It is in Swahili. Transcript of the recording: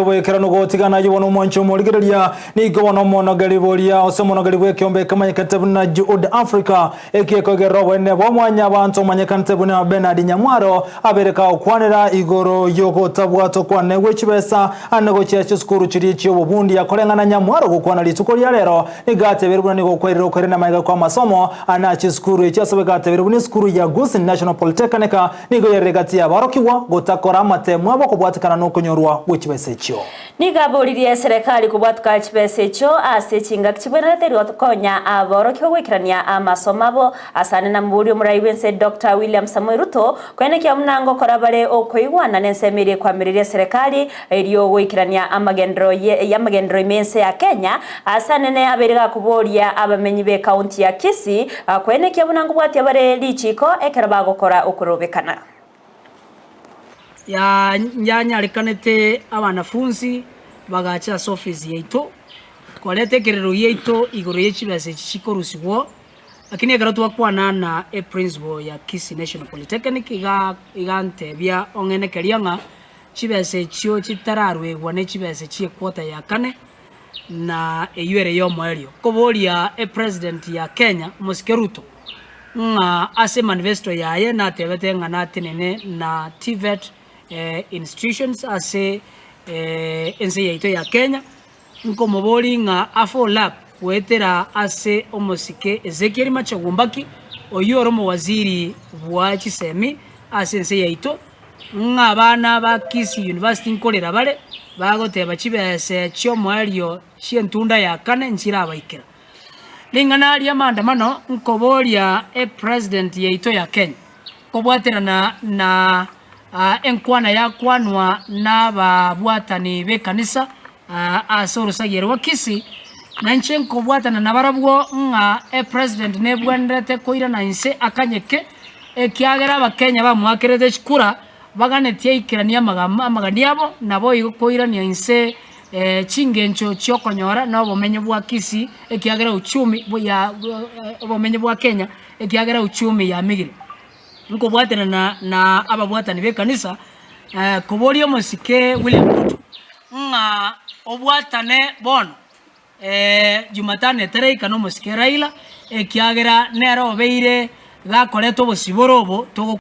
bwekera no gotigana yubona umoncho murigereria ni gobona mono gariboria osomono garibwe kyombe kamanyekate buna Juhudi Africa ekiyekogero bwene bomwanya abantu manyekante buna Benard Nyamwaro abereka okwanira igoro yoko tabwato kwane wechibesa anego cyacho skuru kiri cyo bubundi yakorengana Nyamwaro gukwana lituko lya rero igate berubuna ni gokwera okorena mayiga kwa masomo anachi skuru ekyasabegate berubuni skuru ya Gusii National Polytechnic nigo yeregati ya barokiwa gotakora matemwa bako bwatikana no kunyorwa wechibesa ekyo nigaburirie serikali kubwatuka chibesa ekyo ase chinga kibwenerete ryokonya aborokiwa gwikirania amasomabo asane na mburi omuraibense Dr. William Samuel Ruto kwenekya munango korabare okoigwana nensemire kwamiririe serikali eryo gwikirania amagendro imense ya Kenya asane ne aberega kuboria abamenyi be county ya Kisii kwenekya munango bwati abare lichiko ekeraba gukora okurobekana ya nyarikanete abanafunzi bagacha office yeito kwalete kerero yeito igoro yechibase chikorusiwo lakini egaro twakwana na principal ya Kisii National Polytechnic igante bya ongene kerianga chibase chyo chitararwe gwane chibase chie kwota ya kane na eyure yo mweryo koboria president ya Kenya Ruto ase manifesto yaye na tebete ngana tinene na TVET institutions ase ense yaito ya Kenya nkomobori nga afolap wetera ase omosike Ezekiel Machagumbaki oyoro mu waziri wa chisemi ase ense yaito nga bana ba Kisii University nkolera bale bagoteba chibese chyo mwaryo chientunda ya kane nchira abaikira lingana lya maandamano nkoboria president yaito ya Kenya kobwatera na enkwana yakwanwa n'ababwatani be kanisa asoro sagerwa Kisii nanche nkobwatana nabarabwo nga president nebwendete koira na inse akanyeke ekyagera abakenya bamwakerete chikura baganetie ikirania amaganiabo nabo koira ni inse chingencho cyokonyora nabo bomenye bwa Kisii ekyagera uchumi ya bomenye bwa Kenya ekyagera uchumi ya migiri nuko bwatana na ababwatani be kanisa kobori omosike William Ruto nga obwatane bono Jumatane tere ikano mosike Raila ekyagera nero beire gakoreto bosiborobo to